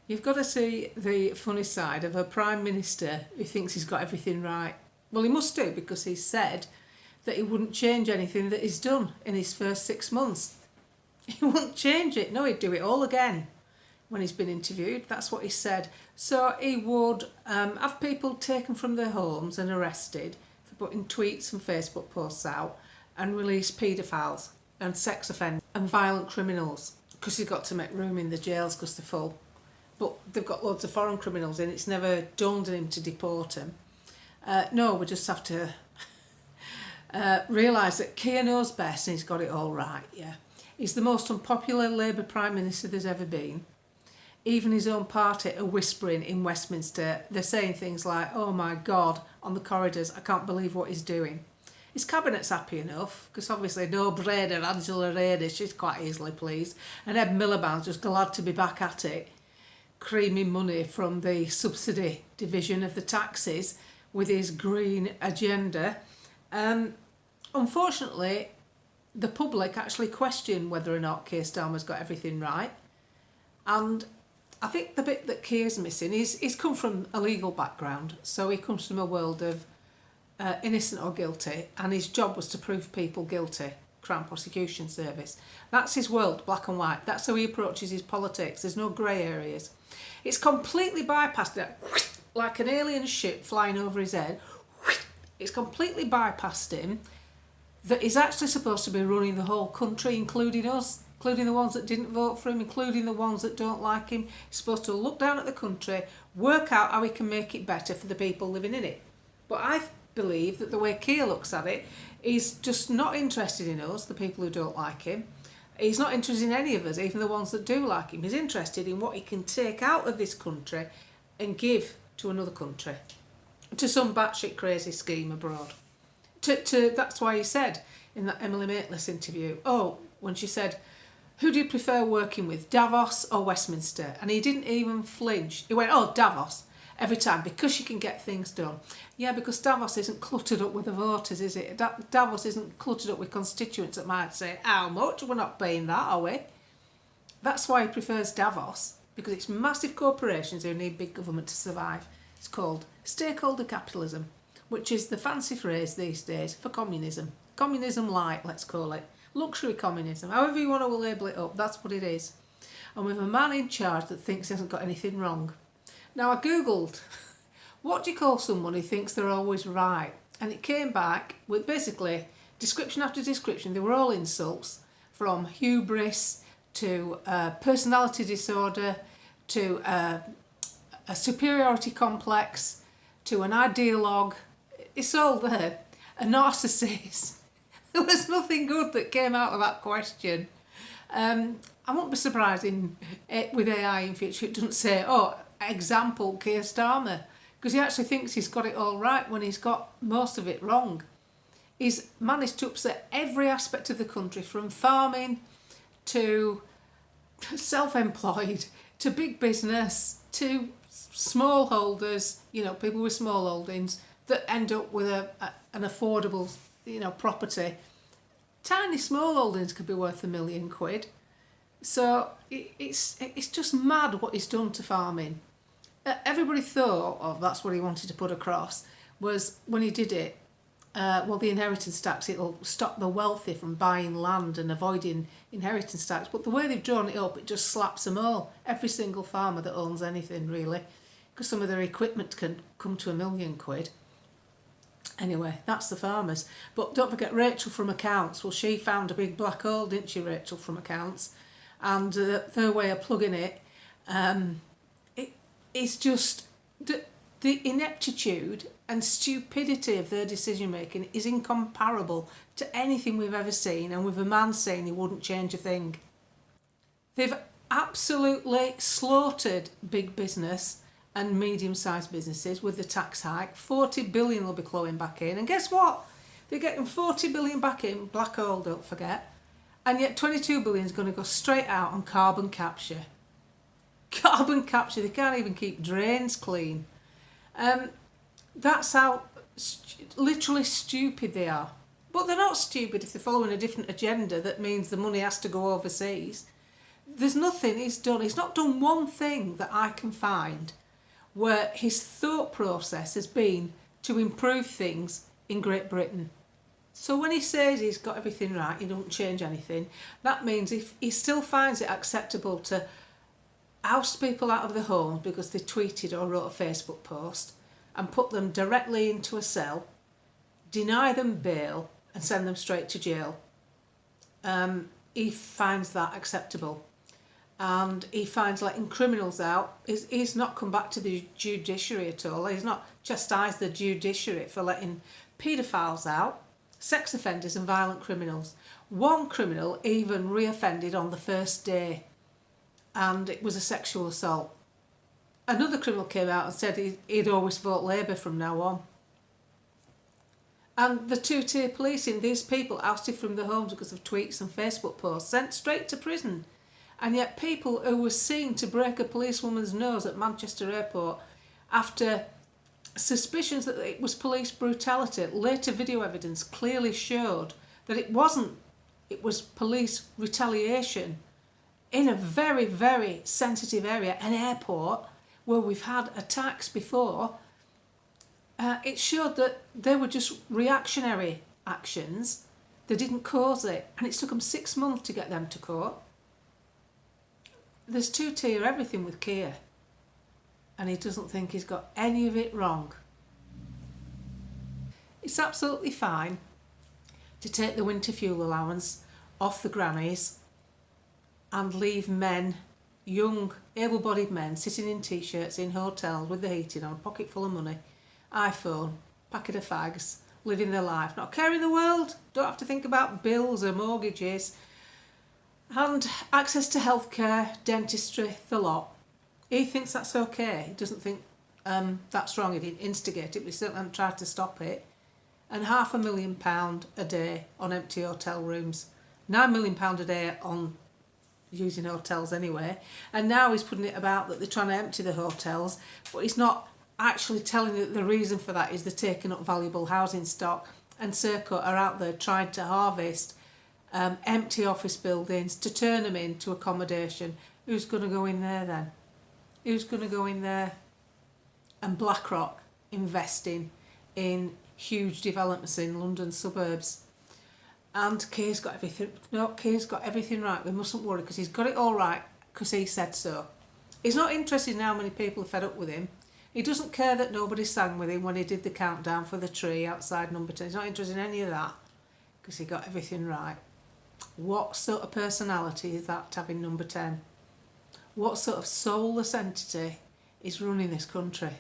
You've got to see the funny side of a Prime Minister who thinks he's got everything right. Well, he must do, because he said that he wouldn't change anything that he's done in his first 6 months. He wouldn't change it. No, he'd do it all again when he's been interviewed. That's what he said. So he would have people taken from their homes and arrested for putting tweets and Facebook posts out, and release paedophiles and sex offenders and violent criminals, because he's got to make room in the jails because they're full. But they've got loads of foreign criminals in. It's never dawned on him to deport them. No, we just have to realise that Kier knows best, and he's got it all right, yeah. He's the most unpopular Labour Prime Minister there's ever been. Even his own party are whispering in Westminster. They're saying things like, oh my God, on the corridors, I can't believe what he's doing. His cabinet's happy enough, because obviously no brainer, Angela Rayner, she's quite easily pleased. And Ed Miliband's just glad to be back at it, creaming money from the subsidy division of the taxes with his green agenda. Unfortunately, the public actually question whether or not Kier Starmer's got everything right. And I think the bit that Kier's missing is he's come from a legal background. So he comes from a world of innocent or guilty, and his job was to prove people guilty. Crown Prosecution Service. That's his world, black and white. That's how he approaches his politics. There's no grey areas. It's completely bypassed it, like an alien ship flying over his head. It's completely bypassed him, that he's actually supposed to be running the whole country, including us, including the ones that didn't vote for him, including the ones that don't like him. He's supposed to look down at the country, work out how he can make it better for the people living in it. But I believe that the way Kier looks at it, he's just not interested in us, the people who don't like him. He's not interested in any of us, even the ones that do like him. He's interested in what he can take out of this country and give to another country, to some batshit crazy scheme abroad. That's why he said in that Emily Maitlis interview, when she said, who do you prefer working with, Davos or Westminster? And he didn't even flinch. He went, Davos, every time, because you can get things done. Yeah, because Davos isn't cluttered up with the voters, is it? Davos isn't cluttered up with constituents that might say, how much? We're not paying that, are we? That's why he prefers Davos, because it's massive corporations who need big government to survive. It's called stakeholder capitalism, which is the fancy phrase these days for communism. Communism light, let's call it. Luxury communism, however you want to label it up, that's what it is. And with a man in charge that thinks he hasn't got anything wrong. Now, I googled, what do you call someone who thinks they're always right? And it came back with basically description after description. They were all insults, from hubris to personality disorder to a superiority complex to an ideologue. It's all there. A narcissist. There was nothing good that came out of that question. I won't be surprised with AI in future it doesn't say, example Kier Starmer, because he actually thinks he's got it all right when he's got most of it wrong. He's managed to upset every aspect of the country, from farming to self-employed to big business to smallholders, people with small holdings that end up with an affordable, property. Tiny small holdings could be worth £1 million. So it's just mad what he's done to farming. Everybody thought, that's what he wanted to put across, was when he did it, the inheritance tax, it'll stop the wealthy from buying land and avoiding inheritance tax. But the way they've drawn it up, it just slaps them all. Every single farmer that owns anything, really, because some of their equipment can come to £1 million. Anyway, that's the farmers. But don't forget Rachel from accounts. Well, she found a big black hole, didn't she, Rachel from accounts? And their way of plugging it, it's just the ineptitude and stupidity of their decision making is incomparable to anything we've ever seen, and with a man saying he wouldn't change a thing. They've absolutely slaughtered big business and medium-sized businesses with the tax hike. 40 billion will be flowing back in, and guess what? They're getting 40 billion back in, black hole, don't forget, and yet 22 billion is going to go straight out on carbon capture. Carbon capture, they can't even keep drains clean. That's how literally stupid they are. But they're not stupid if they're following a different agenda that means the money has to go overseas. There's nothing he's done. He's not done one thing that I can find where his thought process has been to improve things in Great Britain. So when he says he's got everything right, he don't change anything, that means if he still finds it acceptable to oust people out of their homes because they tweeted or wrote a Facebook post and put them directly into a cell, deny them bail and send them straight to jail, he finds that acceptable. And he finds letting criminals out, he's not come back to the judiciary at all. He's not chastised the judiciary for letting paedophiles out, sex offenders and violent criminals. One criminal even reoffended on the first day, and it was a sexual assault. Another criminal came out and said he'd always vote Labour from now on. And the two-tier policing, these people ousted from their homes because of tweets and Facebook posts, sent straight to prison. And yet people who were seen to break a policewoman's nose at Manchester Airport after suspicions that it was police brutality, later video evidence clearly showed that it wasn't, it was police retaliation in a very, very sensitive area, an airport where we've had attacks before. It showed that they were just reactionary actions. They didn't cause it, and it took them 6 months to get them to court. There's two-tier everything with Kier, and he doesn't think he's got any of it wrong. It's absolutely fine to take the winter fuel allowance off the grannies and leave men, young, able-bodied men, sitting in t-shirts in hotels with the heating on, a pocket full of money, iPhone, packet of fags, living their life, not caring the world, don't have to think about bills or mortgages, and access to healthcare, dentistry, the lot. He thinks that's okay. He doesn't think that's wrong. He didn't instigate it, but he certainly hasn't tried to stop it. And £500,000 a day on empty hotel rooms. £9 million a day on using hotels anyway. And now he's putting it about that they're trying to empty the hotels, but he's not actually telling you that the reason for that is they're taking up valuable housing stock, and Serco are out there trying to harvest empty office buildings to turn them into accommodation. Who's going to go in there then? Who's going to go in there? And BlackRock investing in huge developments in London suburbs. And Kier's got everything. No, Kier's got everything right. We mustn't worry because he's got it all right because he said so. He's not interested in how many people are fed up with him. He doesn't care that nobody sang with him when he did the countdown for the tree outside number 10. He's not interested in any of that because he got everything right. What sort of personality is that having number 10? What sort of soulless entity is running this country?